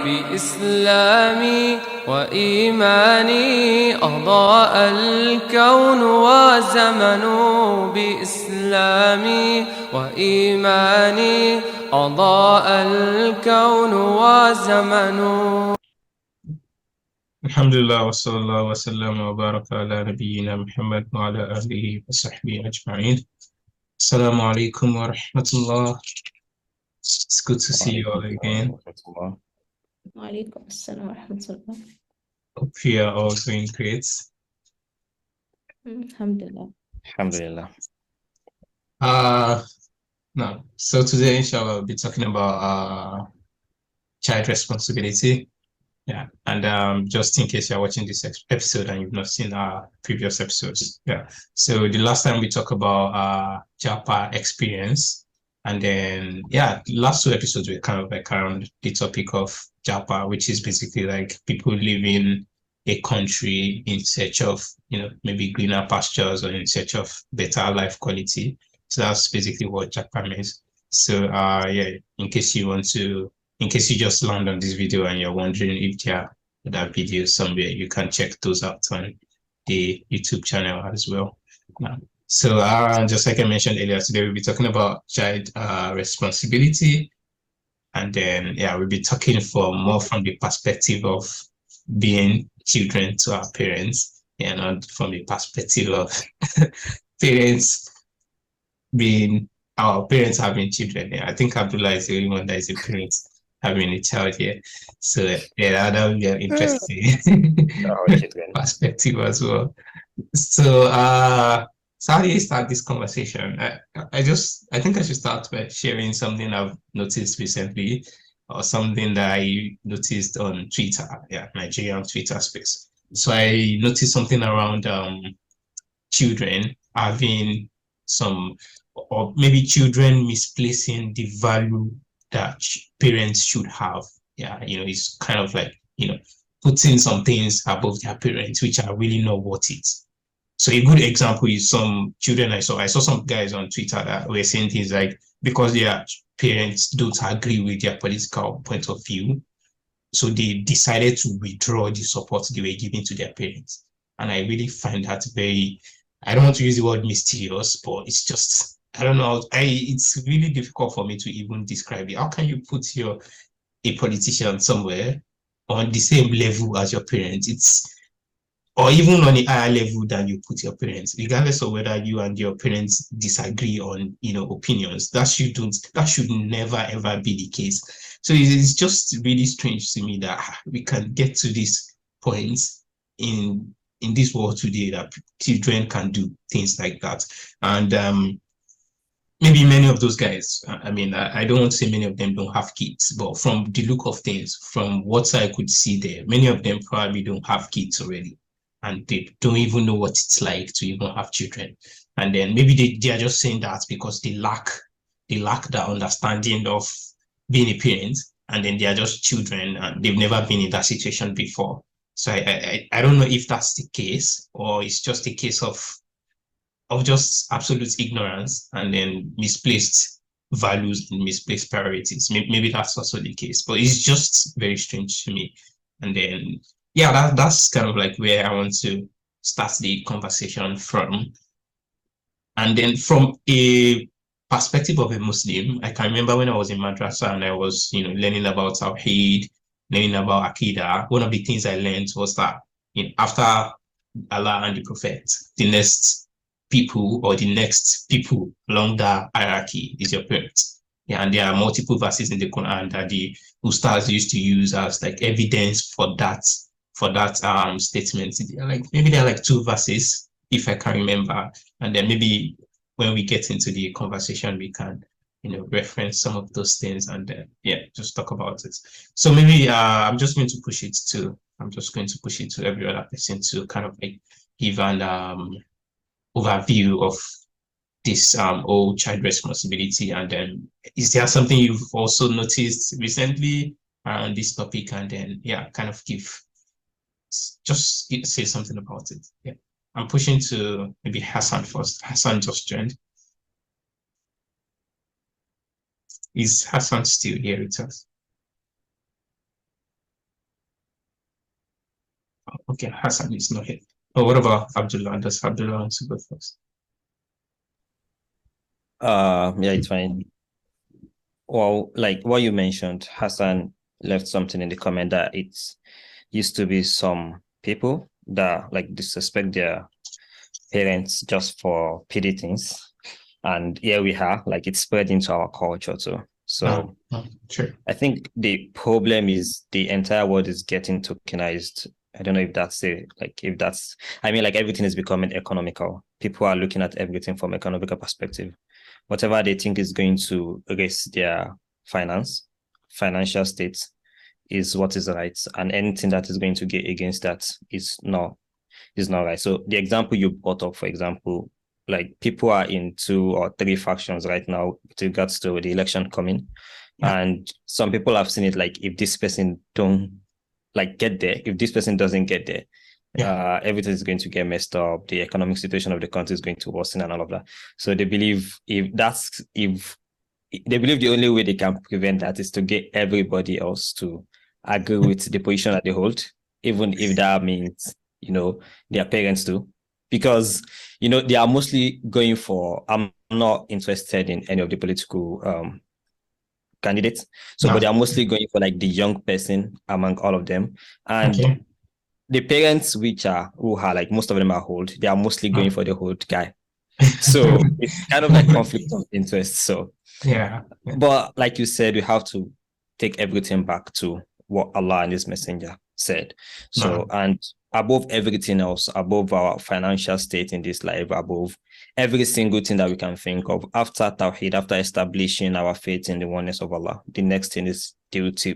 بإسلامي وإيماني أضاء الكون وزمن بإسلامي وإيماني أضاء الكون وزمن. الحمد لله وصلى الله وسلم وبارك على نبينا محمد وعلى آله وصحبه أجمعين. السلام عليكم ورحمة الله. It's good to see you all again. وعليكم السلام ورحمة الله. Hope you are all doing great. Alhamdulillah. Alhamdulillah. Now, so today, inshallah, we'll be talking about child responsibility. Yeah, and just in case you're watching this episode and you've not seen our previous episodes, yeah. So the last time we talked about Japa experience, and then yeah, the last two episodes were kind of like around the topic of Japa, which is basically like people living a country in search of, you know, maybe greener pastures or in search of better life quality. So that's basically what Japa means. So yeah, in case you just land on this video and you're wondering if there are other videos somewhere, you can check those out on the YouTube channel as well. So just like I mentioned earlier, today we'll be talking about child responsibility. And then, yeah, we'll be talking more from the perspective of being children to our parents, and not from the perspective of parents being our parents having children. Yeah, I think Abdullah is the only one that is a parent having a child here. So yeah, that would be an interesting perspective as well. So so how do you start this conversation? I think I should start by sharing something I've noticed recently, or something that I noticed on Twitter, yeah, Nigerian Twitter space. So I noticed something around children having or maybe children misplacing the value that parents should have. Yeah, you know, it's kind of like, you know, putting some things above their parents, which are really not worth it. So a good example is some children I saw some guys on Twitter that were saying things like, because their parents don't agree with their political point of view, so they decided to withdraw the support they were giving to their parents. And I really find that very, I don't want to use the word mysterious, but it's just, I don't know, it's really difficult for me to even describe it. How can you put a politician somewhere on the same level as your parents? Or even on a higher level than you put your parents, regardless of whether you and your parents disagree on, you know, opinions. That should never ever be the case. So it's just really strange to me that we can get to this point in this world today that children can do things like that. And maybe many of those guys, I mean, I don't want to say many of them don't have kids, but from the look of things, from what I could see there, many of them probably don't have kids already. And they don't even know what it's like to even have children. And then maybe they are just saying that because they lack that understanding of being a parent, and then they are just children and they've never been in that situation before. So I don't know if that's the case, or it's just a case of just absolute ignorance and then misplaced values and misplaced priorities. Maybe that's also the case, but it's just very strange to me. And then yeah, that's kind of like where I want to start the conversation from. And then from a perspective of a Muslim, I can remember when I was in madrasa and I was, you know, learning about Tawheed, learning about Aqidah. One of the things I learned was that, you know, after Allah and the Prophet, the next people along the hierarchy is your parents. Yeah, and there are multiple verses in the Quran that the ustads used to use as like evidence for that statement. Maybe there are like two verses, if I can remember, and then maybe when we get into the conversation we can, you know, reference some of those things and then yeah, just talk about it. So maybe I'm just going to push it to every other person to kind of like give an overview of this whole child responsibility. And then is there something you've also noticed recently around this topic? And then yeah, kind of just say something about it. Yeah, I'm pushing to maybe Hassan first. Hassan just joined. Is Hassan still here with us? Okay, Hassan is not here. But what about Abdullah? Does Abdullah want to go first? Yeah, it's fine. Well, like what you mentioned, Hassan left something in the comment that it's used to be some people that like disrespect their parents just for petty things. And here we are, like it's spread into our culture too. So Sure. I think the problem is the entire world is getting tokenized. I don't know if that's I mean, like everything is becoming economical. People are looking at everything from economical perspective. Whatever they think is going to raise their financial state is what is right. And anything that is going to get against that is not right. So the example you brought up, for example, like people are in 2 or 3 factions right now with regards to the election coming. Yeah. And some people have seen it like if this person don't like get there, if this person doesn't get there, everything is going to get messed up. The economic situation of the country is going to worsen and all of that. So they believe if they believe the only way they can prevent that is to get everybody else to agree with the position that they hold, even if that means, their parents do. Because, they are mostly going for, I'm not interested in any of the political candidates. So, but they are mostly going for like the young person among all of them. And the parents, who are like most of them are old, they are mostly going for the old guy. So it's kind of like conflict of interest. So yeah. But like you said, we have to take everything back to what Allah and His Messenger said. So, and above everything else, above our financial state in this life, above every single thing that we can think of, after Tawheed, after establishing our faith in the oneness of Allah, the next thing is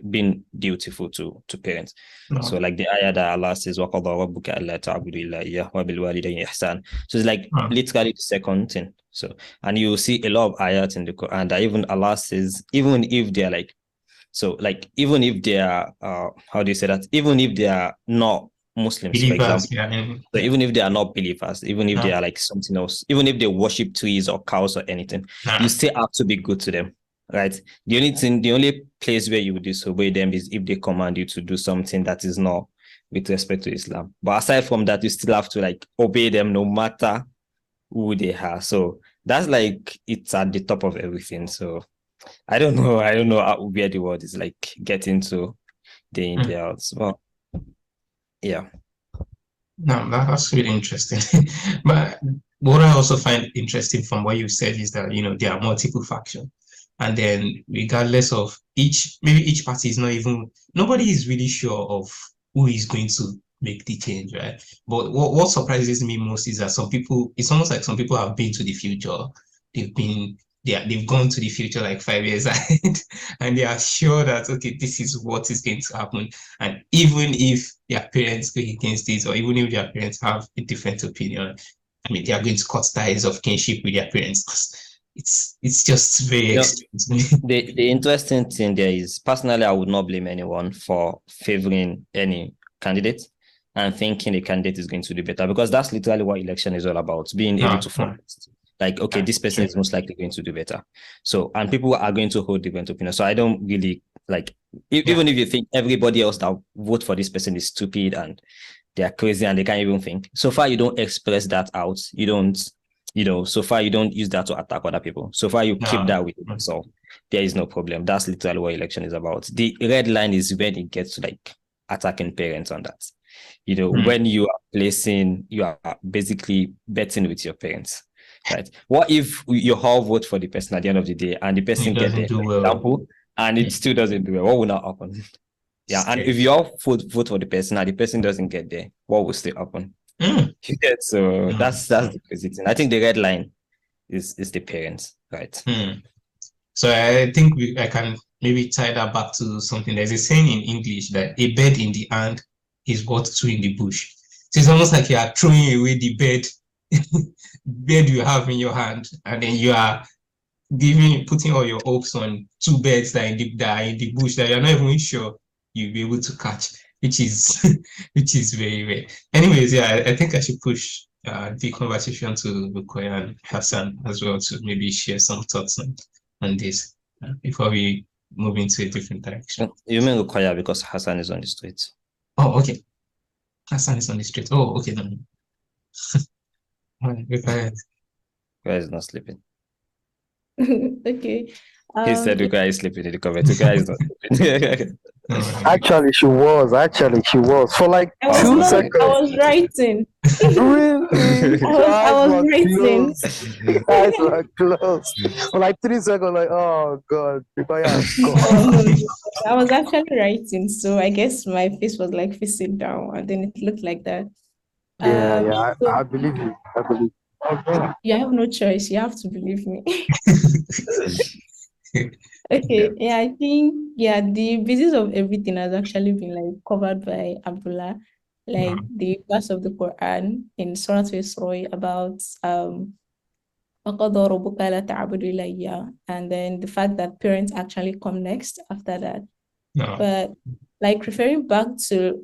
being dutiful to parents. So like the ayah that Allah says, وَقَضَى رَبُّكَ أَلَّا تَعْبُدُوا إِلَّا إِيَّاهُ وَبِالْوَالِدَيْنِ إِحْسَانًا. So it's like literally the second thing. So, and you see a lot of ayat in the Quran that even Allah says, even if they're like, so like, even if they are, how do you say that? Even if they are not Muslims, Believers, for example. So even if they are not believers, even if they are like something else, even if they worship trees or cows or anything, you still have to be good to them, right? The only place where you would disobey them is if they command you to do something that is not with respect to Islam. But aside from that, you still have to like obey them no matter who they are. So that's like, it's at the top of everything. So I don't know where the world is like getting to day in, day out. Well, yeah. No, that's really interesting. But what I also find interesting from what you said is that, there are multiple factions. And then regardless of maybe each party is nobody is really sure of who is going to make the change, right? But what surprises me most is that it's almost like some people have been to the future. They've gone to the future like 5 years ahead, and they are sure that, okay, this is what is going to happen. And even if their parents go against it, or even if their parents have a different opinion, I mean, they are going to cut ties of kinship with their parents. It's just very extreme. The interesting thing there is, personally, I would not blame anyone for favoring any candidate and thinking the candidate is going to do better, because that's literally what election is all about, being able to forecast. Like, okay, this person is most likely going to do better. So, and people are going to hold different opinions. So I don't really like, even if you think everybody else that vote for this person is stupid and they are crazy and they can't even think, so far you don't express that out. You don't, so far you don't use that to attack other people. So far you keep that with yourself. There is no problem. That's literally what election is about. The red line is when it gets to like attacking parents on that. When you are basically betting with your parents. Right. What if you all vote for the person at the end of the day and the person gets there, for example, and it still doesn't do well? What will not happen? Yeah. And if you all vote for the person and the person doesn't get there, what will still happen? So that's the crazy thing. I think the red line is the parents, right? So I think I can maybe tie that back to something. There's a saying in English that a bird in the hand is worth two in the bush. So it's almost like you are throwing away the bird you have in your hand, and then you are putting all your hopes on two birds that are in the bush that you're not even sure you'll be able to catch, which is very rare. Anyways, yeah, I think I should push the conversation to Luqmaan and Hassan as well to maybe share some thoughts on this before we move into a different direction. You mean Luqmaan because Hassan is on the street? Oh, okay. Hassan is on the street. Oh, okay. No. All right, be quiet. Rukai is not sleeping. Okay. He said Rukai is sleeping in the comment. Rukai is not sleeping. All right. Actually, she was. Actually, she was for like I was Oh, 2 not. okay. I seconds. was writing. Really? Your I eyes was were writing. closed. Your eyes were closed for like 3 seconds. Like, oh god, Rukai has Oh gone. no, no. I was actually writing, so I guess my face was like facing down, and then it looked like that. Yeah, yeah. So I believe you. I believe. Okay. you have no choice. You have to believe me. Yeah. Okay, yeah, I think the basis of everything has actually been like covered by Abdullah, like Mm. the verse of the Quran in Surah Isra about وَقَضَى رَبُّكَ أَلَّا تَعْبُدُوا إِلَّا إِيَّاهُ, and then the fact that parents actually come next after that. No. But like referring back to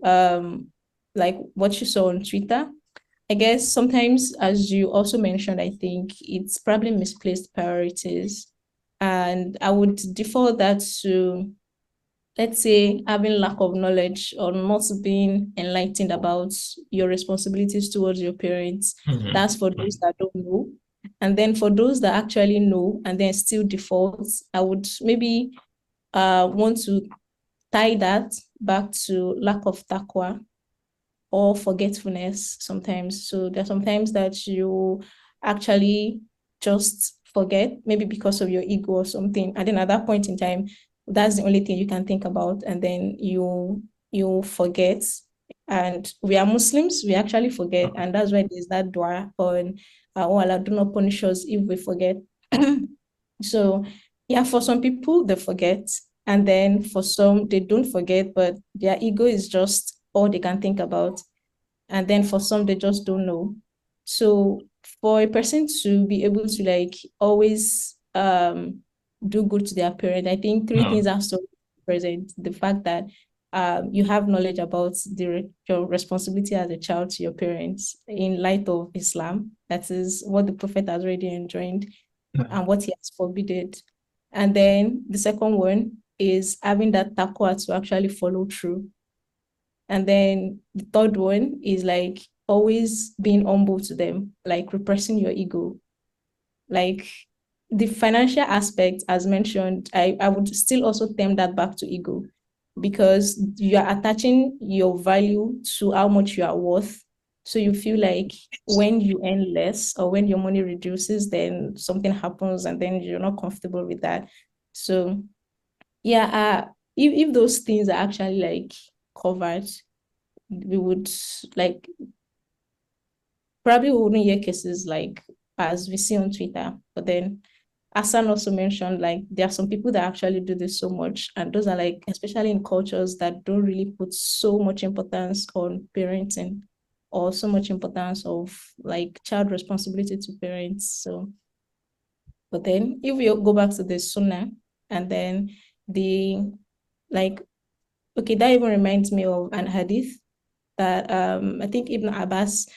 like what you saw on Twitter, I guess sometimes, as you also mentioned, I think it's probably misplaced priorities. And I would default that to, let's say, having lack of knowledge or not being enlightened about your responsibilities towards your parents. Mhm. That's for those that don't know. And then for those that actually know and then still default, I would maybe want to tie that back to lack of taqwa or forgetfulness sometimes. So there's sometimes that you actually just forget, maybe because of your ego or something. And then at that point in time, that's the only thing you can think about. And then you forget. And we are Muslims, we actually forget. And that's why there's that dua on, oh Allah, do not punish us if we forget. So yeah, for some people, they forget. And then for some, they don't forget, but their ego is just all they can think about. And then for some, they just don't know. So for a person to be able to like always do good to their parent, I think three No. things are so present. The fact that you have knowledge about your responsibility as a child to your parents in light of Islam. That is what the Prophet has already enjoined and what he has forbidden. And then the second one is having that taqwa to actually follow through. And then the third one is like always being humble to them, like repressing your ego. Like the financial aspect, as mentioned, I would still also term that back to ego, because you are attaching your value to how much you are worth. So you feel like when you earn less or when your money reduces, then something happens and then you're not comfortable with that. So yeah, if those things are actually like covered, we would like probably we wouldn't hear cases like as we see on Twitter. But then Hassan also mentioned like there are some people that actually do this so much, and those are like especially in cultures that don't really put so much importance on parenting or so much importance of like child responsibility to parents. So but then if we go back to the sunnah and then the like okay, that even reminds me of an hadith that I think Ibn Abbas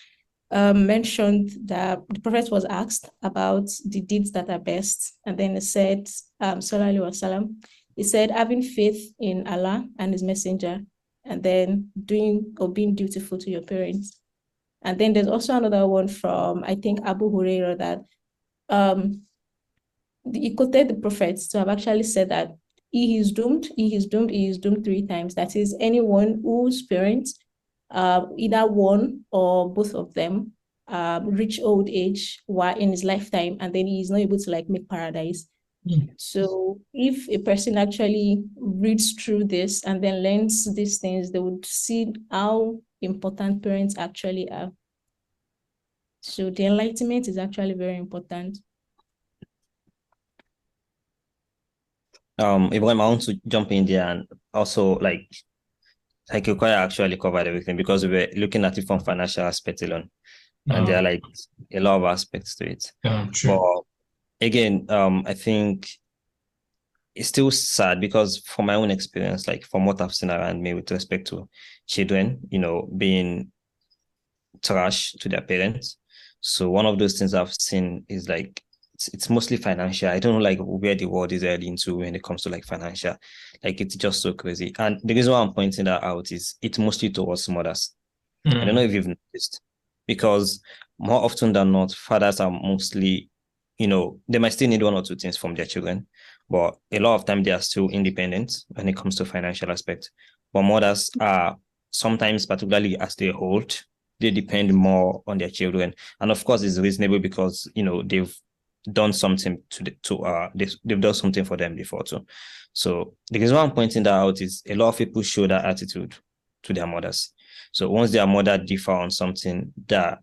mentioned that the Prophet was asked about the deeds that are best. And then he said, Sallallahu Alaihi Wasallam, he said, having faith in Allah and His Messenger, and then doing or being dutiful to your parents. And then there's also another one from, I think, Abu Hurairah that he quoted the prophets to have actually said that he is doomed, he is doomed, he is doomed 3 times. That is anyone whose parents, either one or both of them, reach old age while in his lifetime, and then he is not able to like make paradise. So if a person actually reads through this and then learns these things, they would see how important parents actually are. So the enlightenment is actually very important. Ibrahim, I want to jump in there and also like Require actually covered everything because we were looking at it from financial aspect alone. And there are like a lot of aspects to it. True. But again, I think it's still sad because from my own experience, like from what I've seen around me with respect to children, being trash to their parents. So one of those things I've seen is like it's mostly financial. I don't know like where the world is heading into when it comes to like financial. Like it's just so crazy. And the reason why I'm pointing that out is it's mostly towards mothers. I don't know if you've noticed, because more often than not, fathers are mostly, they might still need one or two things from their children, but a lot of time they are still independent when it comes to financial aspect. But mothers are sometimes, particularly as they hold, they depend more on their children. And of course, it's reasonable because, they've done something they've done something for them before too. So the reason why I'm pointing that out is a lot of people show that attitude to their mothers. So once their mother differ on something that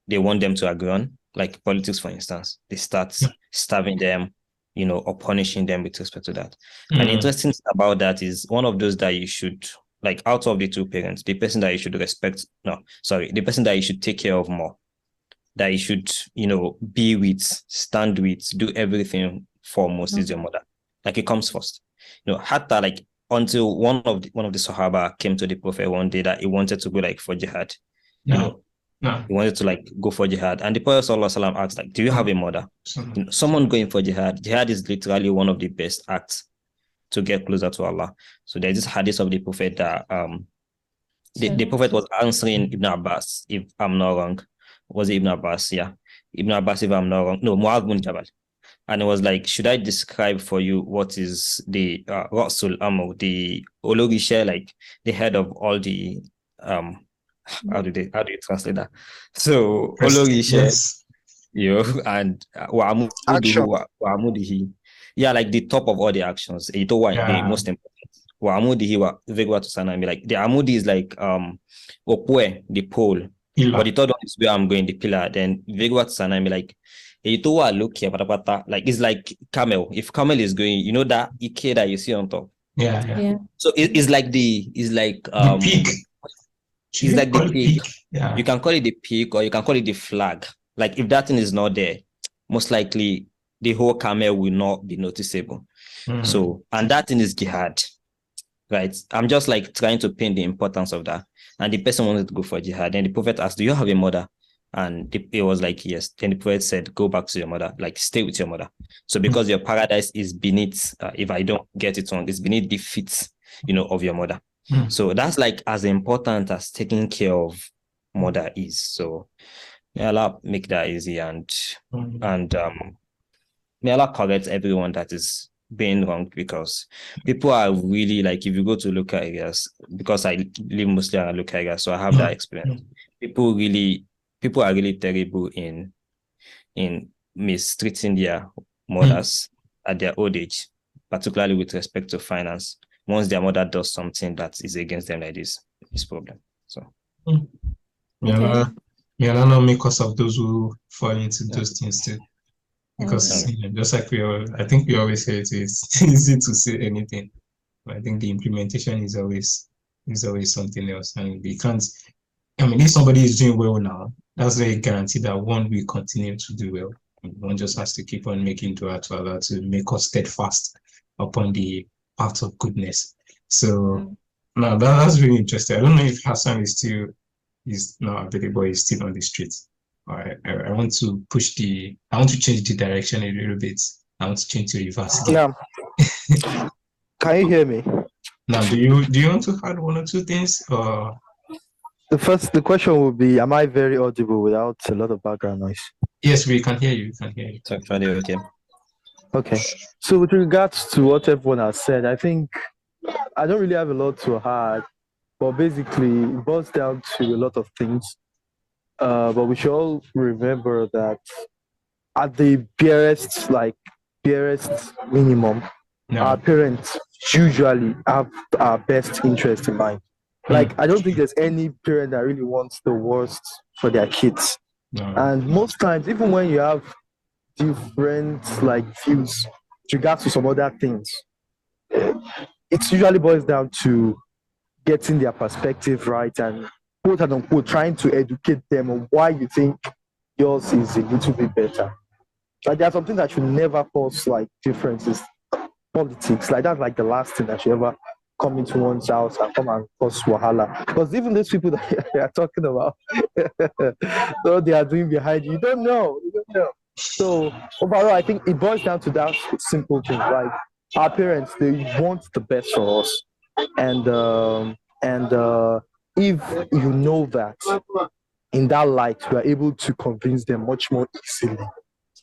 they want them to agree on, like politics, for instance, they start starving them, or punishing them with respect to that. And the interesting thing about that is one of those that you should, like, out of the two parents, the person that you should the person that you should take care of more, that you should, be with, stand with, do everything for most is your mother. Like, it comes first. Hatta, like, until one of the Sahaba came to the Prophet one day that he wanted to go, like, for jihad. He wanted to, like, go for jihad. And the Prophet ﷺ asked, like, do you have a mother? Someone going for jihad. Jihad is literally one of the best acts to get closer to Allah. So there's this hadith of the Prophet that the Prophet was answering Ibn Abbas, if I'm not wrong. Was it Ibn Abbas? Yeah. Ibn Abbas, if I'm not wrong. No, Mu'adh bin Jabal. And it was like, should I describe for you what is the Rasul Amr, the Ologisha, like the head of all the how do you translate that? So Ologisha, and Wa'amudihi. Yeah, like the top of all the actions. The most important. Wa'amudihi wa Vegwa to Sanami. Like the Amudi is like Opwe, the pole. But the third one is where I'm going, the pillar. Then Vegwa to Sanami, like look here, like it's like camel. If camel is going, that Ike that you see on top. Yeah. So it's like the peak. It's like the peak. Yeah. You can call it the peak or you can call it the flag. Like if that thing is not there, most likely the whole camel will not be noticeable. So, and that thing is jihad, right? I'm just like trying to paint the importance of that. And the person wanted to go for jihad. And the Prophet asked, do you have a mother? And it was like, yes. Then the Prophet said, go back to your mother, like stay with your mother. So because your paradise is beneath, if I don't get it wrong, it's beneath the feet, of your mother. So that's like as important as taking care of mother is. So may Allah make that easy and may Allah correct everyone that is being wrong, because people are really, like, if you go to local areas, because I live mostly in local areas, so I have that experience. People are really terrible in mistreating their mothers at their old age, particularly with respect to finance. Once their mother does something that is against them, like this problem. So may Allah not make us of those who fall into those things too. Because just like I think we always say, it's easy to say anything, but I think the implementation is always something else. And we can't. I mean, if somebody is doing well now, that's a guarantee that one will continue to do well. One just has to keep on making dua to Allah to make us steadfast upon the path of goodness. So now that's really interesting. I don't know if Hassan is not available, he's still on the streets. I want to change the direction a little bit. I want to change to reverse. Yeah. Can you hear me? Now, do you want to add one or two things? Or the question would be, am I very audible without a lot of background noise? Yes, we can hear you. It's actually okay. Okay. So with regards to what everyone has said, I think I don't really have a lot to add, but basically it boils down to a lot of things. But we should all remember that at the barest minimum, our parents usually have our best interest in mind. Like, I don't think there's any parent that really wants the worst for their kids. And most times, even when you have different views with regards to some other things, it usually boils down to getting their perspective right and quote unquote trying to educate them on why you think yours is a little bit better. Like, there are some things that should never cause differences. Politics, that's the last thing that should ever come into one's house and come and cause wahala. Because even those people that they are talking about, what they are doing behind you don't know. So overall, I think it boils down to that simple thing. Like, our parents, they want the best for us, and if you know that in that light, you are able to convince them much more easily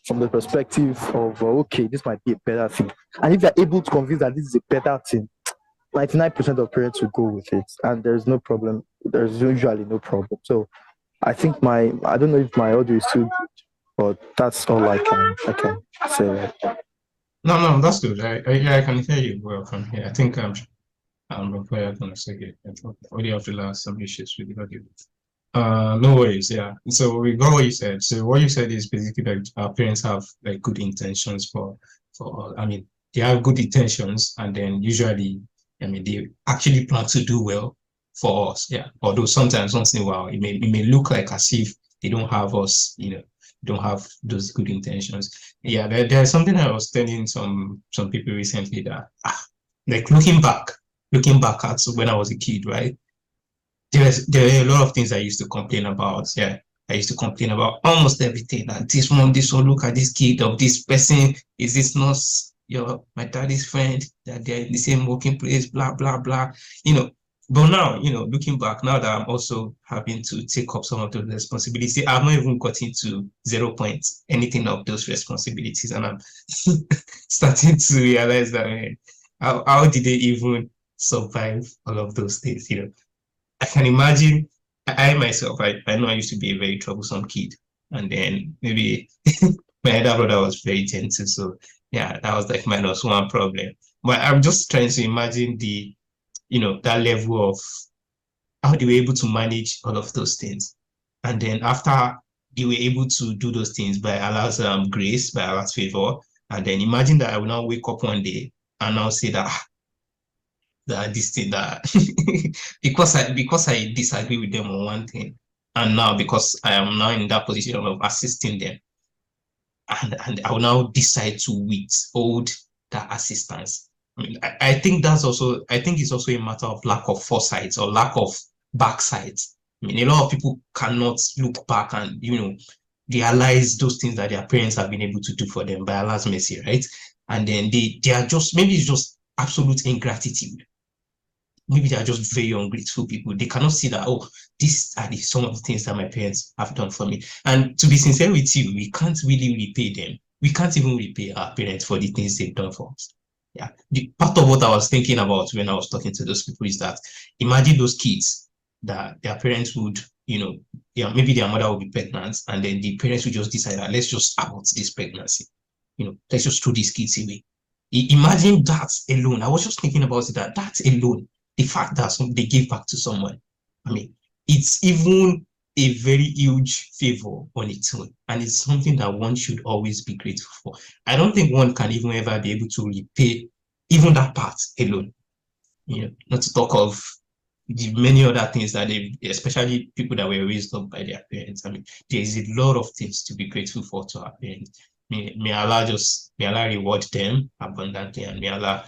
from the perspective of, okay, this might be a better thing. And if you're able to convince that this is a better thing, 99% of parents will go with it. And there's no problem. There's usually no problem. So I think I don't know if my audio is too good, but that's all I can say. Right. No, that's good. I can hear you well from here. I think I'm probably gonna say it. Already have to last some issues with the audio. No worries. Yeah. So we got what you said. So what you said is basically that our parents have like good intentions for. I mean, they have good intentions, and then usually, I mean, they actually plan to do well for us. Yeah. Although sometimes, once in a while, it may look like as if they don't have us. Don't have those good intentions. Yeah. There's something I was telling some people recently that like looking back at when I was a kid, right? There are a lot of things I used to complain about. Yeah, I used to complain about almost everything. That this one, look at this kid of this person. Is this not my daddy's friend? That they're in the same working place, blah, blah, blah. But now, looking back, now that I'm also having to take up some of those responsibilities, I've not even gotten to 0 points, anything of those responsibilities. And I'm starting to realize that, man, how did they even survive all of those things, I can imagine I myself, I know I used to be a very troublesome kid. And then maybe my elder brother was very gentle. So yeah, that was like -1 problem. But I'm just trying to imagine that level of how they were able to manage all of those things. And then after they were able to do those things by Allah's grace, by Allah's favor, and then imagine that I will now wake up one day and now say that this thing that because I disagree with them on one thing, and now because I am now in that position of assisting them, and I will now decide to withhold that assistance. I mean, I think it's also a matter of lack of foresight or lack of backsight. I mean, a lot of people cannot look back and realize those things that their parents have been able to do for them by Allah's mercy, right? And then they are just, maybe it's just absolute ingratitude. Maybe they are just very ungrateful people. They cannot see that, these are some of the things that my parents have done for me. And to be sincere with you, we can't really repay them. We can't even repay our parents for the things they've done for us. Yeah. Part of what I was thinking about when I was talking to those people is that imagine those kids that their parents would, maybe their mother would be pregnant, and then the parents would just decide that let's just abort this pregnancy. Let's just throw these kids away. Imagine that alone. I was just thinking about it, that alone, the fact that they give back to someone, I mean, it's even a very huge favor on its own, and it's something that one should always be grateful for. I don't think one can even ever be able to repay even that part alone. Not to talk of the many other things that especially people that were raised up by their parents. I mean, there is a lot of things to be grateful for to our parents. May Allah reward them abundantly, and may Allah,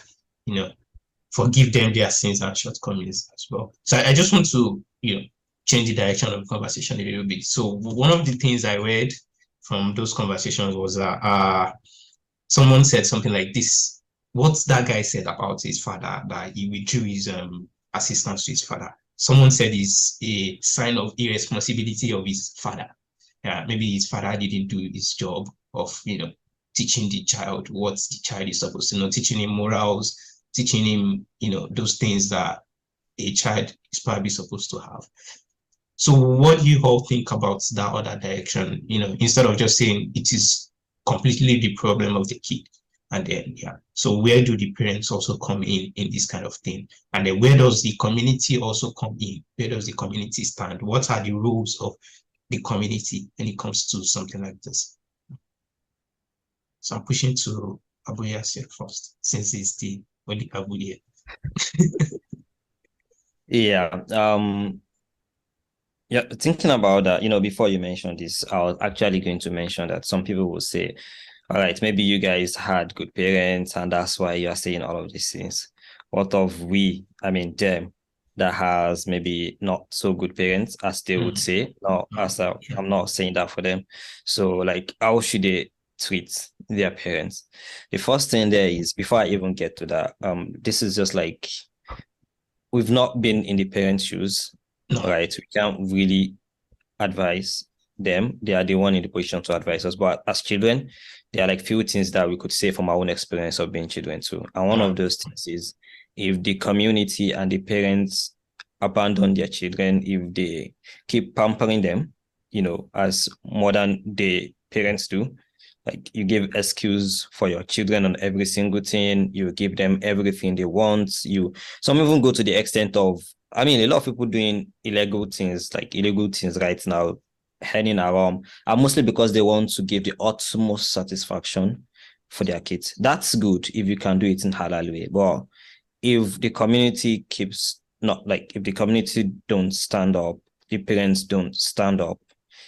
forgive them their sins and shortcomings as well. So I just want to, change the direction of the conversation a little bit. So one of the things I read from those conversations was someone said something like this. What that guy said about his father, that he withdrew his assistance to his father. Someone said is a sign of irresponsibility of his father. Maybe his father didn't do his job of, teaching the child what the child is supposed to know, teaching him morals, teaching him, those things that a child is probably supposed to have. So what do you all think about that other direction? Instead of just saying it is completely the problem of the kid. And then, so where do the parents also come in this kind of thing? And then where does the community also come in? Where does the community stand? What are the rules of the community when it comes to something like this? So I'm pushing to Abu Yasir first, since it's the only Abu here. Thinking about that, before you mentioned this, I was actually going to mention that some people will say, all right, maybe you guys had good parents and that's why you are saying all of these things. What of them that has maybe not so good parents, as they would say? No, I'm not saying that for them. So like, how should they treat their parents? The first thing there is, before I even get to that, this is just like, we've not been in the parents' shoes. right? We can't really advise them. They are the one in the position to advise us. But as children, there are like few things that we could say from our own experience of being children too. And one of those things is if the community and the parents abandon their children, if they keep pampering them, as modern day parents do, like you give excuse for your children on every single thing, you give them everything they want. Some even go to the extent of, a lot of people doing illegal things right now, hanging around, and mostly because they want to give the utmost satisfaction for their kids. That's good if you can do it in halal way. But if the community if the community don't stand up, the parents don't stand up,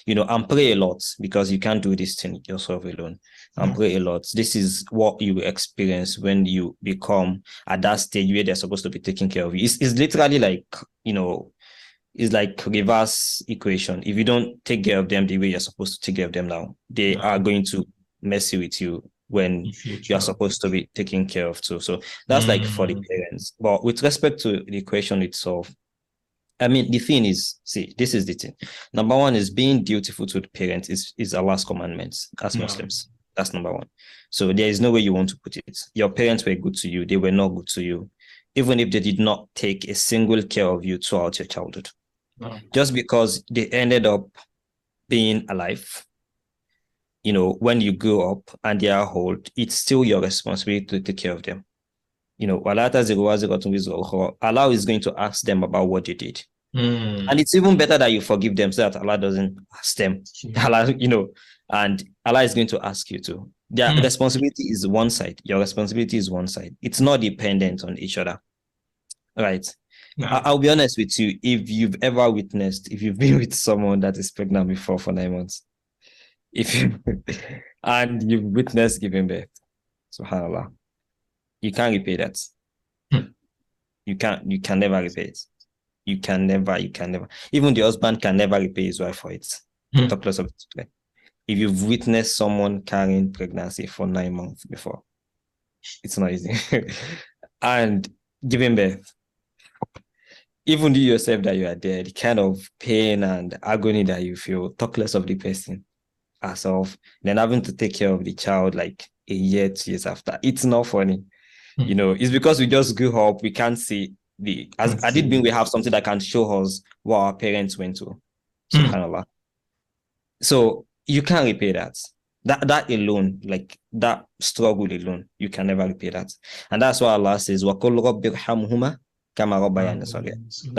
and pray a lot, because you can't do this thing yourself alone, and pray a lot. This is what you experience when you become at that stage where they're supposed to be taking care of you. It's literally like, it's like reverse equation. If you don't take care of them the way you're supposed to take care of them now, they are going to mess with you when you're supposed to be taken care of too. So that's like for the parents. But with respect to the question itself, the thing is, see, this is the thing. Number one is being dutiful to the parents is Allah's commandments as Muslims. That's number one. So there is no way you want to put it. Your parents were good to you. They were not good to you, even if they did not take a single care of you throughout your childhood. Just because they ended up being alive, when you grow up and they are old, it's still your responsibility to take care of them. Allah is going to ask them about what they did. And it's even better that you forgive them so that Allah doesn't ask them. And Allah is going to ask you to. Their responsibility is one side. Your responsibility is one side. It's not dependent on each other. Right? I'll be honest with you. If you've been with someone that is pregnant before for 9 months, and you've witnessed giving birth, subhanAllah, you can't repay that. You can never repay it. You can never. Even the husband can never repay his wife for it. Talk less of it. If you've witnessed someone carrying pregnancy for 9 months before, it's not easy. And giving birth, even you yourself that you are there, the kind of pain and agony that you feel, talk less of the person herself, then having to take care of the child like a year, 2 years after. It's not funny. It's because we just grew up, we can't see we have something that can show us what our parents went through. SubhanAllah. So you can't repay that. That alone, like that struggle alone, you can never repay that. And that's why Allah says, that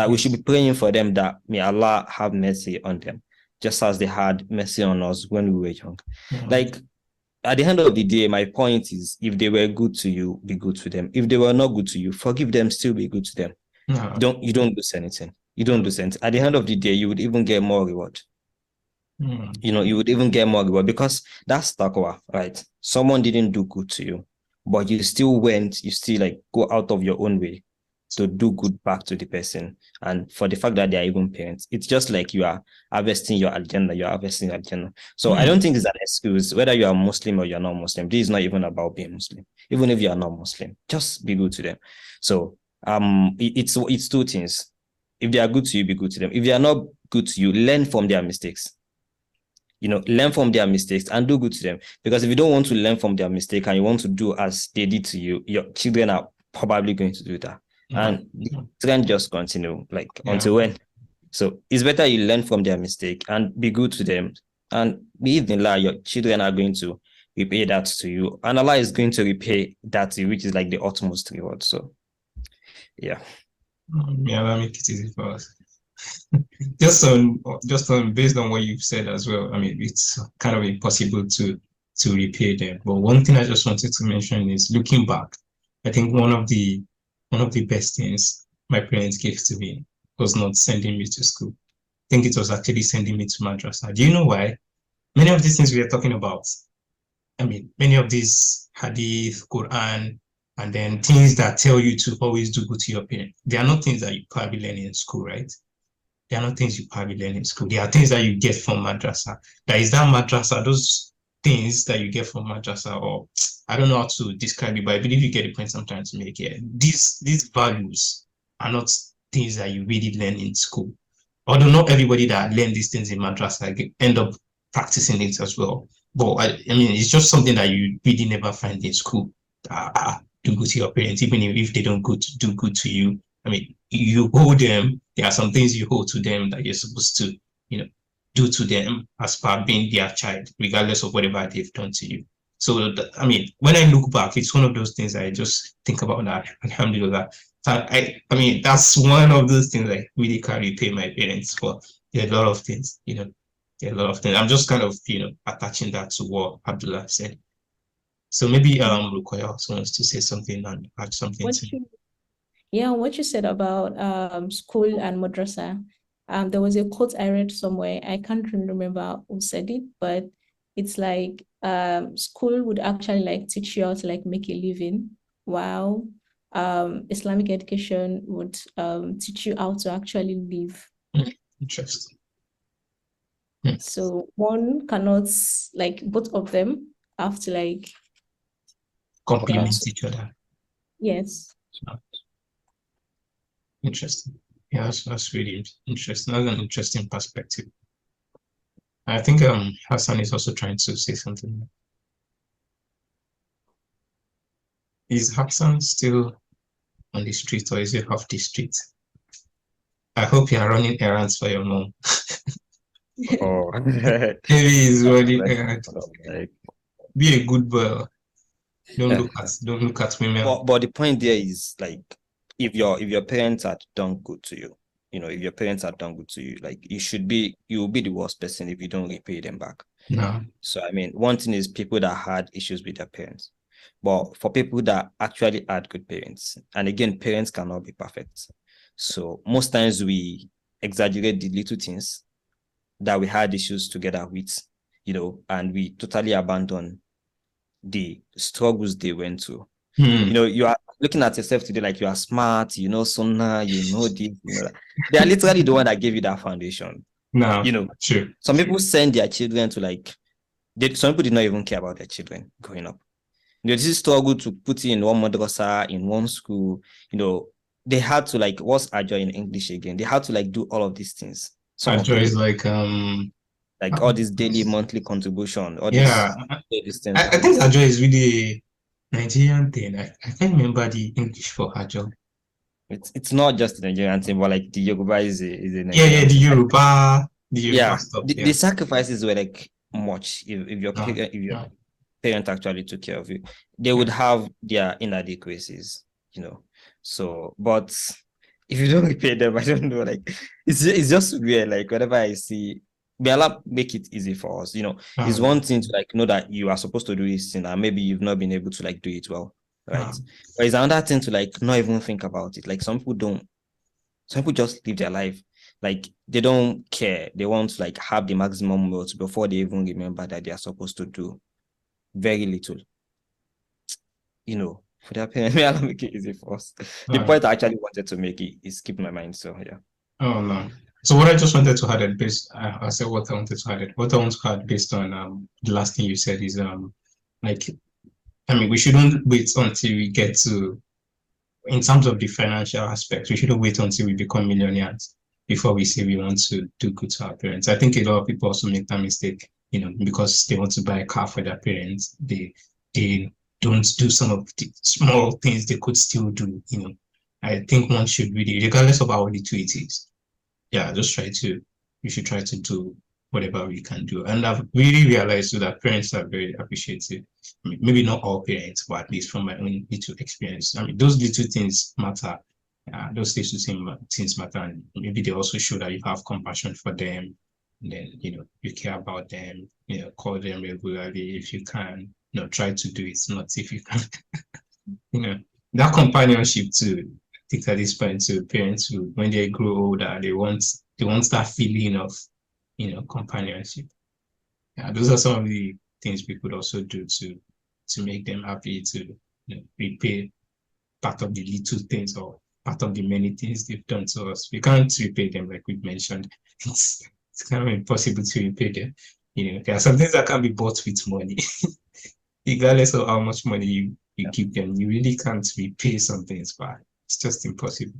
we should be praying for them, that may Allah have mercy on them, just as they had mercy on us when we were young. Like, at the end of the day, my point is, if they were good to you, be good to them. If they were not good to you, forgive them, still be good to them. You don't lose anything. You don't lose anything. At the end of the day, you would even get more reward. You would even get more reward, because that's taqwa, right? Someone didn't do good to you, but you still like go out of your own way to do good back to the person. And for the fact that they are even parents, it's just like you are harvesting your agenda. So I don't think it's an excuse, whether you are Muslim or you're not Muslim. This is not even about being Muslim. Even if you are not Muslim, just be good to them. So it's two things. If they are good to you, be good to them. If they are not good to you, learn from their mistakes. Learn from their mistakes and do good to them. Because if you don't want to learn from their mistake and you want to do as they did to you, your children are probably going to do that. And the trend just continue, until when? So it's better you learn from their mistake and be good to them. And believe in Allah, your children are going to repay that to you. And Allah is going to repay that to you, which is like the utmost reward. So, yeah. That makes it easy for us. Just on based on what you've said as well, it's kind of impossible to repay them. But one thing I just wanted to mention is, looking back, I think one of the best things my parents gave to me was not sending me to school. I think it was actually sending me to madrasa. Do you know why? Many of these things we are talking about, many of these hadith, Quran, and then things that tell you to always do good to your parents, they are not things that you probably learn in school, right? They are not things you probably learn in school. They are things that you get from madrasa. That madrasa, those things that you get from madrasa, or I don't know how to describe it, but I believe you get the point I'm trying to make here. These values are not things that you really learn in school. although not everybody that learn these things in madrasa end up practicing it as well. But I mean, it's just something that you really never find in school. Do good to your parents, even if they don't do good to you. I mean, you hold them. There are some things you hold to them that you're supposed to, do to them as part being their child, regardless of whatever they've done to you. So, I mean, when I look back, it's one of those things I just think about that. Alhamdulillah. I mean, that's one of those things I really can't repay my parents for. There are a lot of things, there are a lot of things. I'm just kind of, attaching that to what Abdullah said. So maybe Rukoya also wants to say something and add something to what you said about school and madrasa. There was a quote I read somewhere. I can't remember who said it, but it's like school would actually like teach you how to like make a living, while Islamic education would teach you how to actually live. Interesting. So one cannot, like, both of them have to like complement each other. Yes. Interesting. Yeah, that's really interesting. That's an interesting perspective. I think Hassan is also trying to say something. Is Hassan still on the street, or is he off the street? I hope you are running errands for your mom. Oh, maybe he's running errands. Be a good boy. Don't look at women. But the point there is, like, if your parents had done good to you, if your parents had done good to you, like, you will be the worst person if you don't repay them back. No. So I mean, one thing is people that had issues with their parents, but for people that actually had good parents, and again, parents cannot be perfect. So most times we exaggerate the little things that we had issues together with, and we totally abandon the struggles they went through. You are looking at yourself today like you are smart, sunnah, this, that. They are literally the one that gave you that foundation. No, true. Some people send their children to some people did not even care about their children growing up. This is struggle to put in one madrasa, in one school, they had to what's Ajo in English again? They had to do all of these things. Ajo is like all this daily, monthly contribution. All these things. I think Ajo is really a Nigerian thing. I can't remember the English for Ajo. It's not just a Nigerian thing, but the Yoruba is a Nigerian the Yoruba. Stuff, the sacrifices were much. If your parent actually took care of you, they would have their inadequacies, So, but if you don't repay them, I don't know. It's just weird. Whenever I see, may Allah make it easy for us. It's one thing to know that you are supposed to do this thing, and maybe you've not been able to do it well, right? But it's another thing to not even think about it. Some people don't. Some people just live their life. They don't care. They want to have the maximum wealth before they even remember that they are supposed to do very little. For their parents, may Allah make it easy for us. The point I actually wanted to make is keep my mind. So yeah. Oh no. So what I just wanted to add I said what I wanted to add. What I want to add based on the last thing you said is we shouldn't wait until we get to, in terms of the financial aspect, we shouldn't wait until we become millionaires before we say we want to do good to our parents. I think a lot of people also make that mistake, because they want to buy a car for their parents. They don't do some of the small things they could still do, I think one should really, regardless of how little it is, we should try to do whatever we can do. And I've really realized too that parents are very appreciative. Maybe not all parents, but at least from my own little experience. Those little things matter. Those little things matter, and maybe they also show that you have compassion for them. And then, you care about them, call them regularly if you can, try to do it, not if you can. That companionship too. I think at this point too, parents who, when they grow older, they want that feeling of, companionship. Yeah, those are some of the things we could also do to make them happy, to repay part of the little things or part of the many things they've done to us. We can't repay them, like we've mentioned. It's kind of impossible to repay them. There are some things that can be bought with money. Regardless of how much money you give them, you really can't repay some things, but it's just impossible.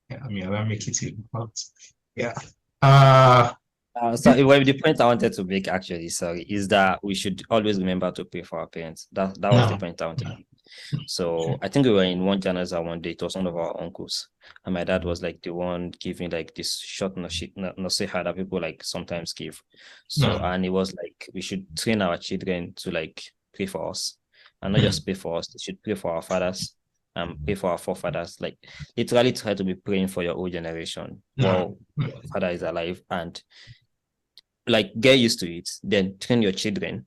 Yeah, I'll make it out. Yeah. So well, the point I wanted to make actually, sorry, is that we should always remember to pray for our parents. That was the point I wanted to make. So I think we were in one janaza one day. It was one of our uncles, and my dad was like the one giving like this short nasiha that people like sometimes give. So and it was like we should train our children to like pray for us, and not just pray for us. They should pray for our fathers and pray for our forefathers. Like literally try to be praying for your old generation while your father is alive, and like get used to it. Then train your children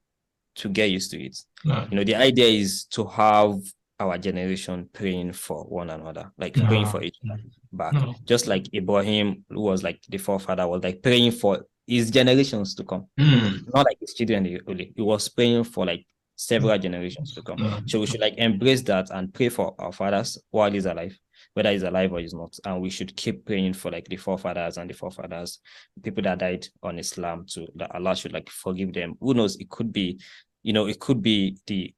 to get used to it. The idea is to have our generation praying for one another, like praying for each other back. Just like Ibrahim, who was like the forefather, was like praying for his generations to come. Not like his children only. He was praying for like several generations to come. So we should like embrace that and pray for our fathers while he's alive, whether he's alive or he's not. And we should keep praying for like the forefathers and the forefathers, people that died on Islam, to that Allah should like forgive them. Who knows? It could be, it could be the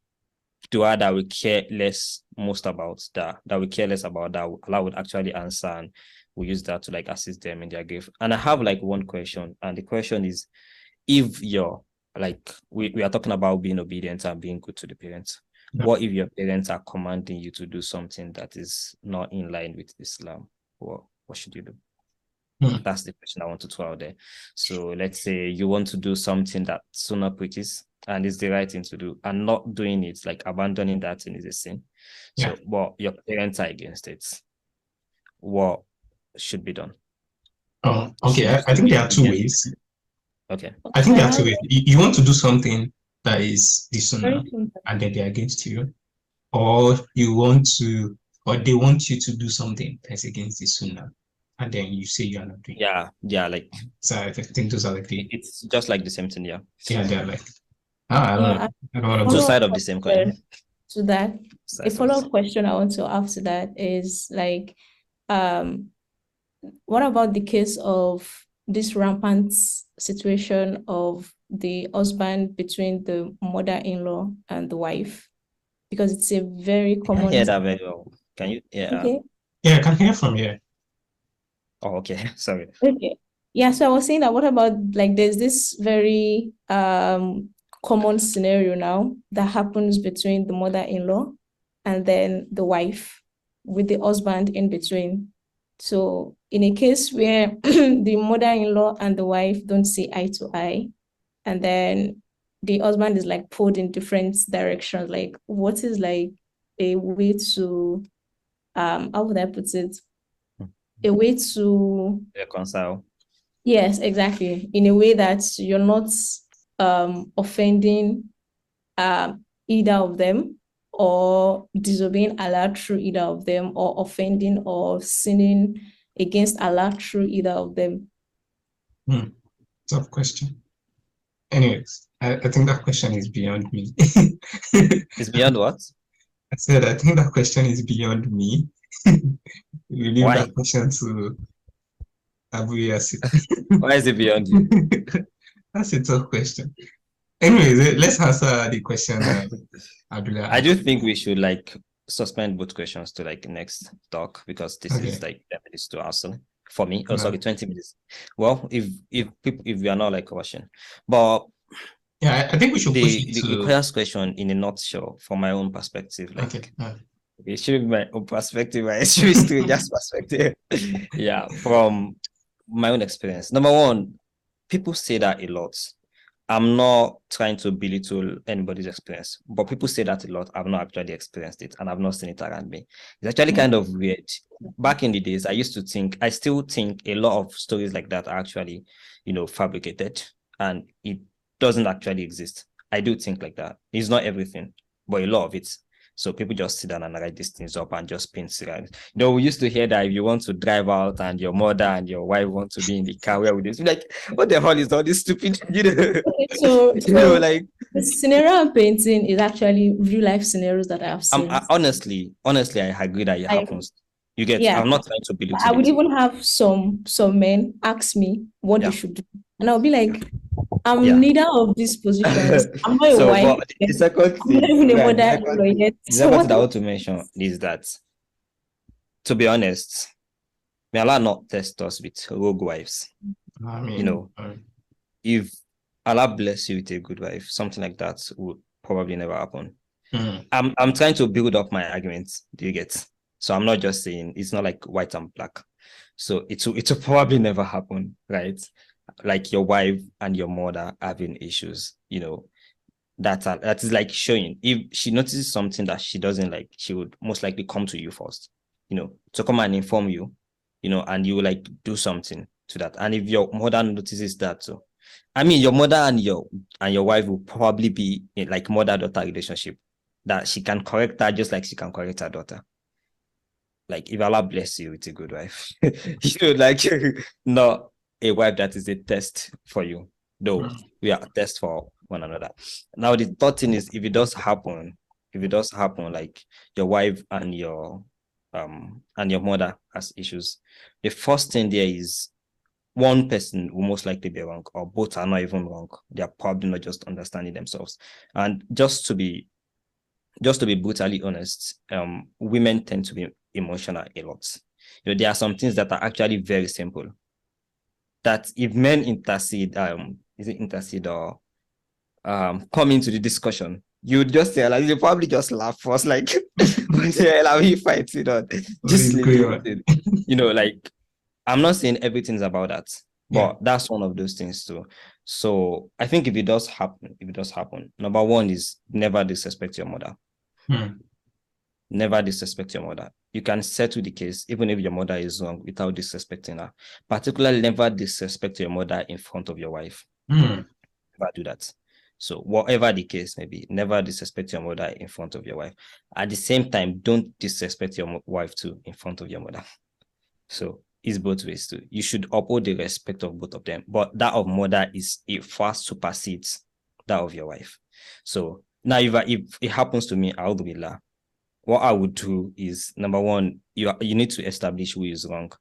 dua that we care less most about, that we care less about, that Allah would actually answer, and we use that to like assist them in their grief. And I have like one question, and the question is, if you're like, we are talking about being obedient and being good to the parents. What if your parents are commanding you to do something that is not in line with Islam? What should you do? That's the question I want to throw out there. So let's say you want to do something that Sunnah preaches and is the right thing to do, and not doing it, like abandoning that thing, is a sin. So, but your parents are against it. What should be done? Okay. I think there are two ways. Okay. I think there are two ways. You want to do something that is the Sunnah, and then they're against you, or they want you to do something that's against the Sunnah, and then you say you are not doing it. Yeah, like, so I think those are like it's just like the same thing. Yeah, they're like, I don't know. I don't want to two sides of the same coin. To that, a follow-up question I want to ask to that is like, what about the case of this rampant situation of the husband between the mother-in-law and the wife? Because it's a very common. Yeah, that very well. Can you? Yeah. Okay. Yeah, I can hear from here. Oh, okay. Sorry. Okay. Yeah, so I was saying that what about like there's this very common scenario now that happens between the mother-in-law and then the wife, with the husband in between. So in a case where the mother-in-law and the wife don't see eye to eye, and then the husband is like pulled in different directions, like what is like a way to how would I put it? A way to reconcile. Yes, exactly. In a way that you're not offending either of them, or disobeying Allah through either of them, or offending or sinning against Allah through either of them. Tough question. Anyways, I think that question is beyond me. It's beyond what? I said I think that question is beyond me. We leave that question to Abu Yasir. Why is it beyond you? That's a tough question. Anyways, let's answer the question. Abdullah. I do think we should like suspend both questions to like next talk, because this is like 10 minutes to answer for me. Oh, sorry, 20 minutes. Well, if we are not like question, but yeah, I think we should push it to the first question in a nutshell from my own perspective. Like, it should be my own perspective, right? It should be stranger's perspective. Yeah, from my own experience. Number one, people say that a lot. I'm not trying to belittle anybody's experience, but people say that a lot. I've not actually experienced it, and I've not seen it around me. It's actually kind of weird. Back in the days, I still think a lot of stories like that are actually, fabricated, and it doesn't actually exist. I do think like that. It's not everything, but a lot of it. So people just sit down and write these things up and just pin around. We used to hear that if you want to drive out and your mother and your wife want to be in the car, where would this? Like, what the hell is all this stupid? So like the scenario I'm painting is actually real life scenarios that I have seen. Honestly, I agree that it happens. You get? Yeah. I'm not trying to belittle. I would even have some men ask me what they should do, and I'll be like, I'm neither of these positions. I'm not a wife. The second thing, the second thing I want to mention is that, to be honest, may Allah not test us with rogue wives. I mean, You know, if Allah bless you with a good wife, something like that would probably never happen. I'm trying to build up my arguments. Do you get? So I'm not just saying it's not like white and black. So it will probably never happen, right? Like your wife and your mother having issues, you know, that is like showing. If she notices something that she doesn't like, she would most likely come to you first, you know, to come and inform you, you know, and you will like do something to that. And if your mother notices that too, I mean, your mother and your wife will probably be in like mother-daughter relationship that she can correct her just like she can correct her daughter. Like if Allah bless you with a good wife, you like not a wife that is a test for you, though we are a test for one another. Now the third thing is if it does happen, like your wife and your mother has issues, the first thing there is one person will most likely be wrong, or both are not even wrong. They are probably not just understanding themselves. And just to be brutally honest, women tend to be emotional a lot. You know, there are some things that are actually very simple. That if men intercede, is it intercede or come into the discussion, you would just say, like, you probably just laugh first, like, like we fight, you know, just you know, like, I'm not saying everything's about that, but that's one of those things too. So I think if it does happen, number one is never disrespect your mother. Never disrespect your mother. You can settle the case even if your mother is wrong without disrespecting her. Particularly, never disrespect your mother in front of your wife. Never do that. So whatever the case may be, never disrespect your mother in front of your wife. At the same time, don't disrespect your wife too in front of your mother. So it's both ways too. You should uphold the respect of both of them, but that of mother it far supersedes that of your wife. So now if it happens to me, alhamdulillah, what I would do is, number one, you need to establish who is wrong,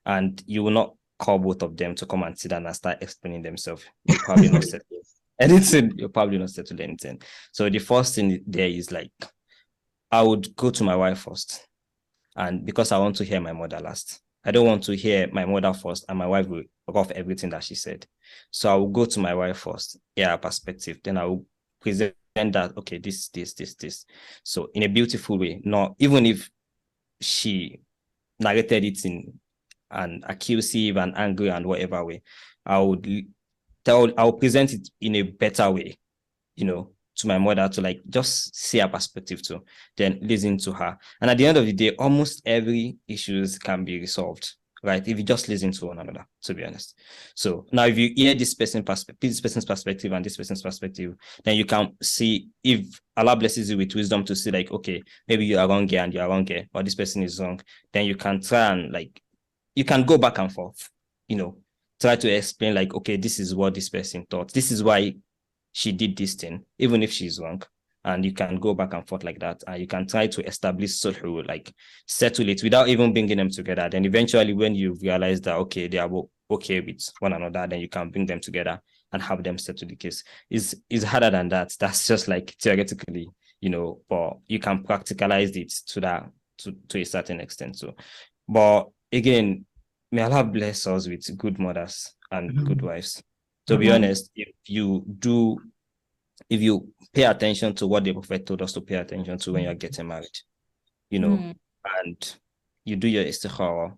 and you will not call both of them to come and sit down and start explaining themselves. You'll probably not settle anything. You'll probably not settle anything. So the first thing there is like, I would go to my wife first, and because I want to hear my mother last. I don't want to hear my mother first, and my wife will off everything that she said. So I will go to my wife first, hear her perspective, then I will present that, okay, this. So in a beautiful way, not even if she narrated it in an accusatory and angry and whatever way, I'll present it in a better way, you know, to my mother, to like just see her perspective too, then listen to her. And at the end of the day, almost every issues can be resolved, right? If you just listen to one another, to be honest. So now if you hear this person's perspective and this person's perspective, then you can see, if Allah blesses you with wisdom to see like, okay, maybe you are wrong here and you are wrong here, or this person is wrong, then you can try and like, you can go back and forth, you know, try to explain like, okay, this is what this person thought. This is why she did this thing, even if she's wrong. And you can go back and forth like that. And you can try to establish sulh, like settle it without even bringing them together. Then eventually when you realize that, okay, they are okay with one another, then you can bring them together and have them settle the case. Is harder than that. That's just like theoretically, you know, but you can practicalize it to a certain extent. So, but again, may Allah bless us with good mothers and good wives. To be honest, if you pay attention to what the Prophet told us to pay attention to when you're getting married, you know, and you do your istikhara,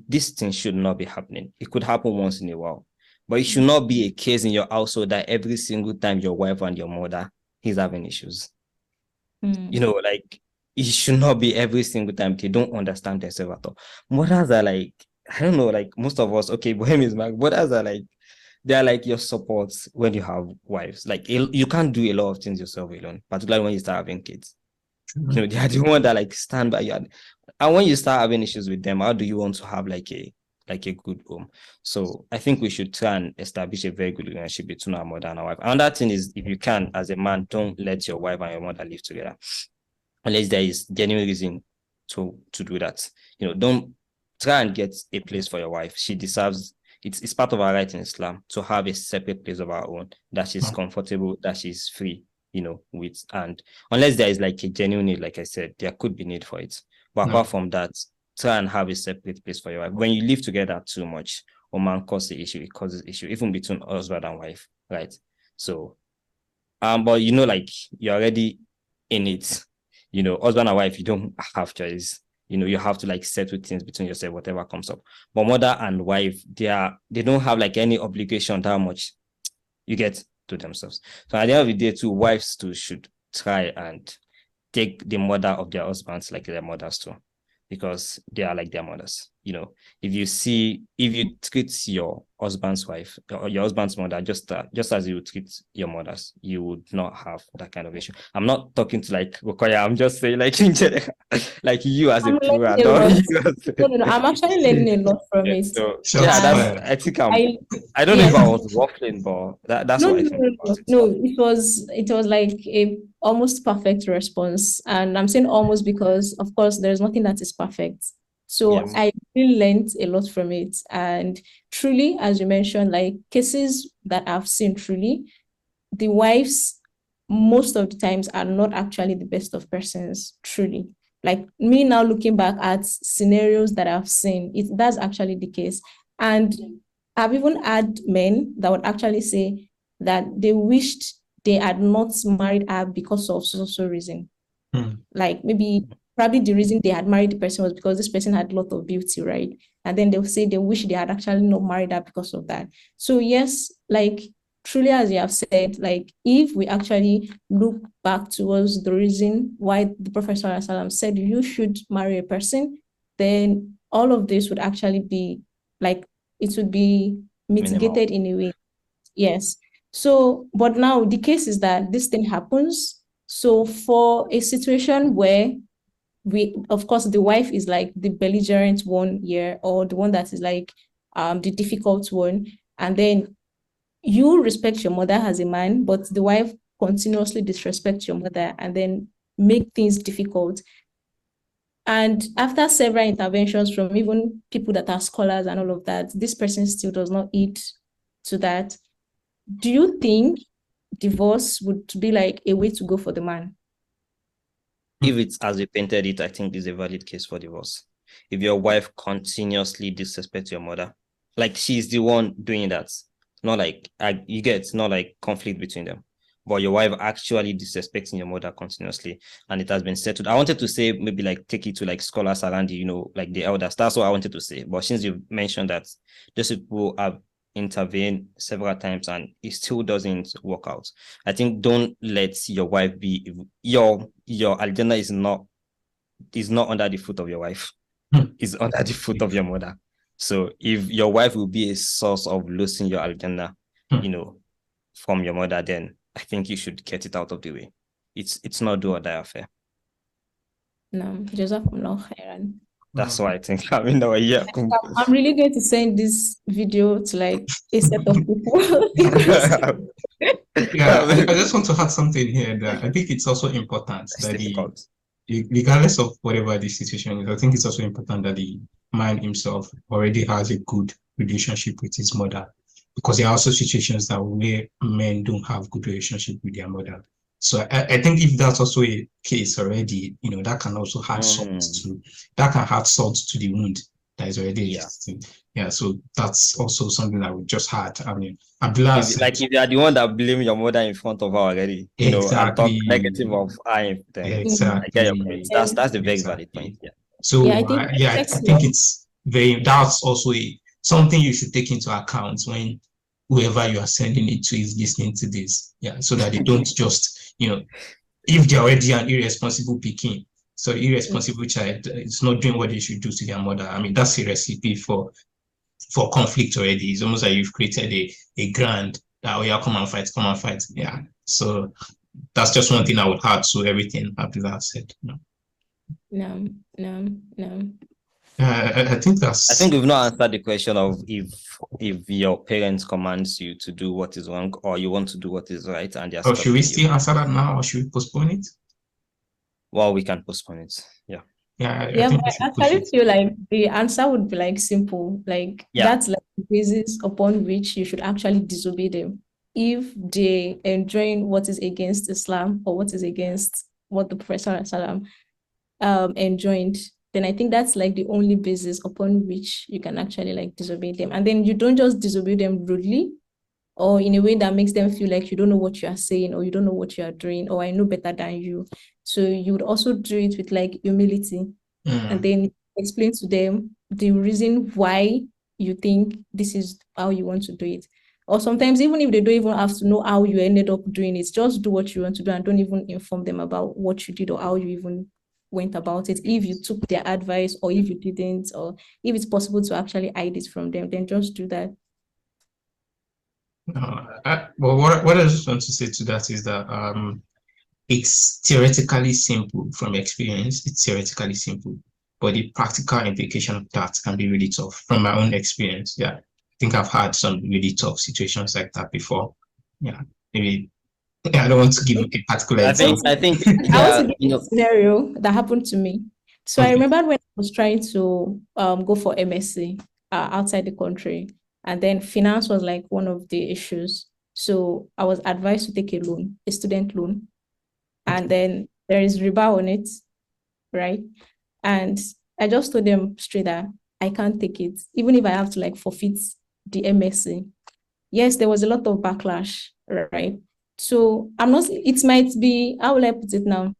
this thing should not be happening. It could happen once in a while, but it should not be a case in your household that every single time your wife and your mother is having issues. You know, like, it should not be every single time they don't understand themselves at all. Mothers are like, I don't know, like most of us, okay, Bohem is married, mothers are like, they're like your supports when you have wives. Like, you can't do a lot of things yourself alone, particularly when you start having kids. You know, they are the one that like stand by you. And when you start having issues with them, how do you want to have like a good home? So I think we should try and establish a very good relationship between our mother and our wife. Another thing is, if you can, as a man, don't let your wife and your mother live together unless there is genuine reason to do that. You know, don't try and get a place for your wife. She deserves. It's part of our right in Islam to have a separate place of our own that she's comfortable, that she's free, you know, with. And unless there is like a genuine need, like I said, there could be need for it. But apart from that, try and have a separate place for your wife. When you live together too much, woman causes the issue, it causes issue, even between husband and wife, right? So, but like you're already in it, husband and wife, you don't have choice. You have to like settle things between yourself, whatever comes up. But mother and wife, they don't have like any obligation that much, you get, to themselves. So at the end of the day, too, wives too should try and take the mother of their husbands like their mothers too, because they are like their mothers. If you treat your husband's wife or your husband's mother just as you treat your mothers, you would not have that kind of issue. I'm not talking to like Okoya, I'm just saying like in general, like you as a plural. No, I'm actually learning a lot from it. So I think I don't know if I was waffling, but that's what I think about it. No, it was like a almost perfect response. And I'm saying almost because of course there's nothing that is perfect. So yes. I really learned a lot from it. And truly, as you mentioned, like cases that I've seen, truly, the wives most of the times are not actually the best of persons, truly. Like me now looking back at scenarios that I've seen, that's actually the case. And I've even had men that would actually say that they wished they had not married her because of so reason. Like maybe probably the reason they had married the person was because this person had a lot of beauty, right? And then they'll say they wish they had actually not married her because of that. So yes, like truly, as you have said, like if we actually look back towards the reason why the Prophet ﷺ said you should marry a person, then all of this would actually be like, it would be mitigated in a way. Yes. So, but now the case is that this thing happens. So for a situation where of course, the wife is like the belligerent one here, or the one that is like the difficult one. And then you respect your mother as a man, but the wife continuously disrespects your mother and then make things difficult. And after several interventions from even people that are scholars and all of that, this person still does not eat to that. Do you think divorce would be like a way to go for the man? If it's as you painted it, I think it's a valid case for divorce. If your wife continuously disrespects your mother, like she's the one doing that, not like not like conflict between them, but your wife actually disrespecting your mother continuously, and it has been settled. I wanted to say maybe like take it to like scholars around you, like the elders. That's what I wanted to say. But since you mentioned that those people have intervened several times and it still doesn't work out, I think don't let your wife be your agenda is not under the foot of your wife. It's under the foot of your mother. So if your wife will be a source of losing your agenda, from your mother, then I think you should get it out of the way. It's not do or die affair. No, Jazakumullah khairan. That's why I think I'm really going to send this video to like a set of people. I just want to add something here that I think it's also important that regardless of whatever the situation is, I think it's also important that the man himself already has a good relationship with his mother, because there are also situations that where men don't have good relationship with their mother. So I think if that's also a case already, that can also add salt to the wound that is already existing. Yeah, so that's also something that we just had. I mean, Abdullah if you are the one that blame your mother in front of her already, and talk negative of her, then exactly. I get your point. That's the very valid point. Yeah. So I think it's that's also something you should take into account when whoever you are sending it to is listening to this. Yeah, so that they don't just, if they're already an irresponsible picking, so irresponsible child is not doing what they should do to their mother. I mean, that's a recipe for conflict already. It's almost like you've created a grand that, come and fight. Yeah. So that's just one thing I would add to everything Abdullah said. No. I think we've not answered the question of if your parents commands you to do what is wrong or you want to do what is right, and they're should we still answer that now, or should we postpone it? Well, we can postpone it. Yeah. I actually feel like the answer would be like simple. Like that's like the basis upon which you should actually disobey them. If they enjoin what is against Islam or what is against what the Prophet enjoined, then I think that's like the only basis upon which you can actually like disobey them. And then you don't just disobey them rudely or in a way that makes them feel like you don't know what you are saying or you don't know what you are doing or I know better than you. So you would also do it with like humility and then explain to them the reason why you think this is how you want to do it. Or sometimes even if they don't even have to know how you ended up doing it, just do what you want to do and don't even inform them about what you did or how you even went about it. If you took their advice or if you didn't, or if it's possible to actually hide it from them, then just do that. Well, what I just want to say to that is that it's theoretically simple from experience. It's theoretically simple, but the practical implication of that can be really tough. From my own experience, yeah, I think I've had some really tough situations like that before. Yeah, maybe I don't want to give a particular example. I think I also give a scenario that happened to me. So I remember when I was trying to go for MSc outside the country, and then finance was like one of the issues. So I was advised to take a loan, a student loan, and then there is riba on it, right? And I just told them straight that I can't take it, even if I have to like forfeit the MSc. Yes, there was a lot of backlash, right? So I'm not, it might be, how will I put it now?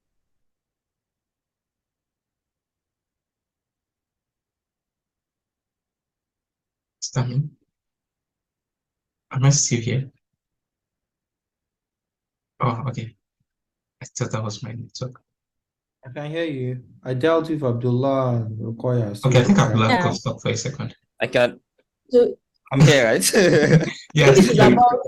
Stamina. Am I still here? Oh, okay. I thought that was my network. I can hear you. I doubt if Abdullah and Okoya are still Okay, I think I've there. got stuck for a second. I can. So I'm here, right? Yeah, if it's about,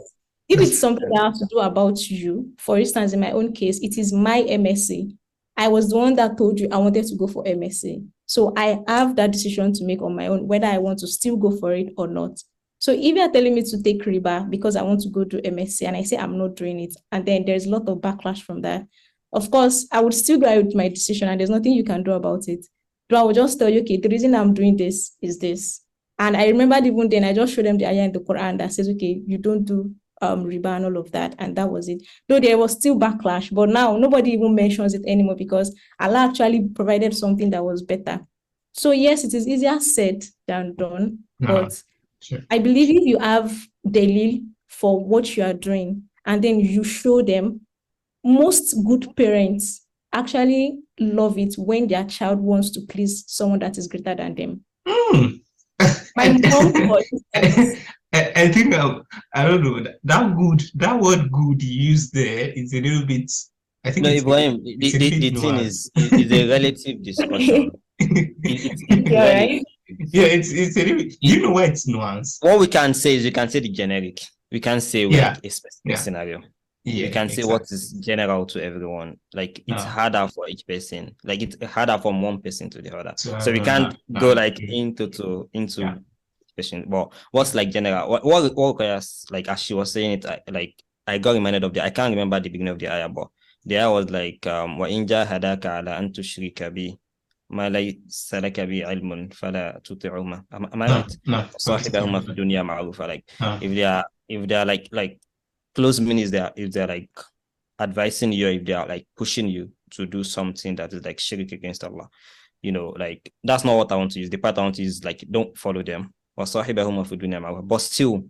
if it's something that has to do about you, for instance, in my own case, it is my MSc. I was the one that told you I wanted to go for MSc. So I have that decision to make on my own, whether I want to still go for it or not. So if you're telling me to take riba because I want to go do MSc and I say I'm not doing it, and then there's a lot of backlash from that, of course, I would still go with my decision and there's nothing you can do about it. So I will just tell you, okay, the reason I'm doing this is this. And I remembered even then, I just showed them the ayah in the Quran that says, okay, you don't do riba and all of that. And that was it. Though there was still backlash, but now nobody even mentions it anymore because Allah actually provided something that was better. So yes, it is easier said than done. But sure. I believe if you have delil for what you are doing and then you show them, most good parents actually love it when their child wants to please someone that is greater than them. My mom, for instance, I think I don't know that word good you used there is a little bit. I think no, Ibrahim, the thing is a relative discussion. Right? Yeah, it's a little bit, you know why it's nuanced. What we can say is we can say the generic. We can say like a specific scenario. Yeah, you can say what is general to everyone. Like it's harder for each person. Like it's harder from one person to the other. So we can't go like into person. But what's like general? What like as she was saying it, I got reminded of I can't remember the beginning of the ayah, but the ayah was like wa inja hadaka ala an tushrika bi ma laysa laka bi ilmun fala tuti'uma. Am I right? Sahibahuma fi dunya ma'rufa. Like if they are like close means if they're like advising you, if they are like pushing you to do something that is like shirk against Allah, like that's not what I want to use. The part I want to use like don't follow them. But still,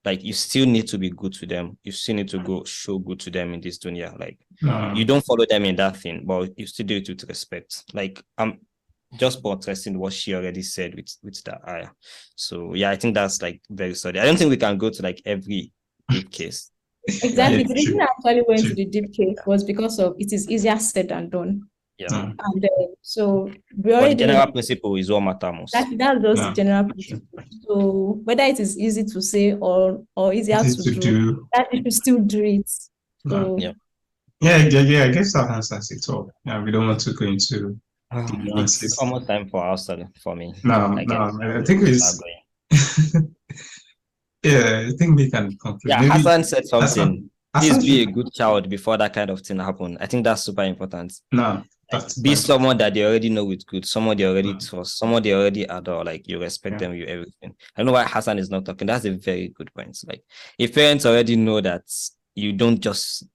like you still need to be good to them. You still need to go show good to them in this dunya. Like you don't follow them in that thing, but you still do it with respect. Like I'm just buttressing what she already said with that ayah. So yeah, I think that's like very solid. I don't think we can go to like every deep case. Exactly. The reason I actually went to the deep case was because of it is easier said than done. Yeah. And so we already the general principle is what matters most. That's just the general principle. So whether it is easy to say or easier to do, that you should still do it. So yeah, I guess that answers it all. Yeah, we don't want to go into the nuances. It's almost time for our study for me. I think it's yeah, I think we can conclude. Yeah, Hassan said something. Please be a good child before that kind of thing happen. I think that's super important. Be someone that they already know is good, someone they already trust, someone they already adore, like you respect them, you everything. I know why Hassan is not talking. That's a very good point. Like if parents already know that you don't just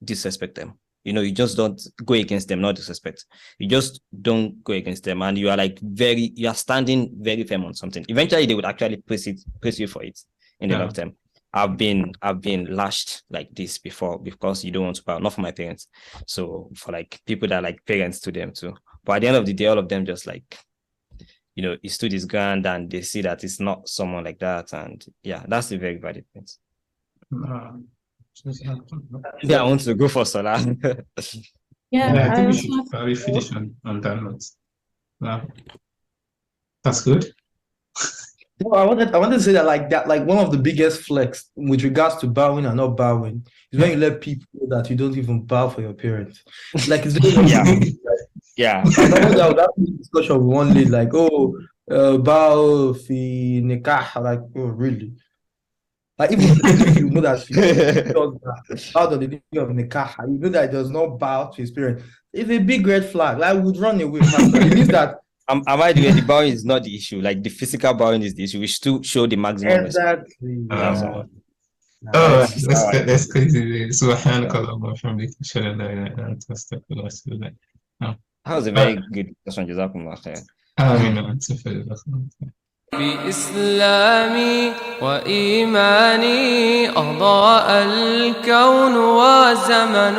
disrespect them, you just don't go against them, not disrespect. You just don't go against them, and you are standing very firm on something. Eventually, they would actually praise you for it in the long term. I've been lashed like this before because you don't want to bow, not for my parents. So for like people that are like parents to them too. But at the end of the day, all of them just like, he stood his ground and they see that it's not someone like that. And yeah, that's a very valid point. Yeah, I want to go for Salah. Yeah, I think we should probably finish on that note. That's good. No, I wanted to say that like one of the biggest flex with regards to bowing and not bowing is when you let people know that you don't even bow for your parents. Like it's yeah. That was a discussion with one lady, like, bow fi nikah, like, oh really? Like even if you know that she does bow to the day of nikah, you know that it does not bow to his parents. It's a big red flag. Like, I would run away personally. It means that am I the bowing is not the issue. Like the physical bowing is the issue. We still show the maximum respect. exactly. That's crazy. سبحانك اللهم وبحمدك أشهد أن لا إله إلا أنت أستغفرك وأتوب إليك. That was a very good question. جزاكم خير. آمين. بإسلامي وإيماني أضاء الكون وزمن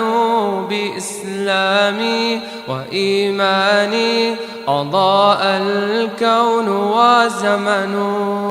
بإسلامي وإيماني أضاء الكون وزمن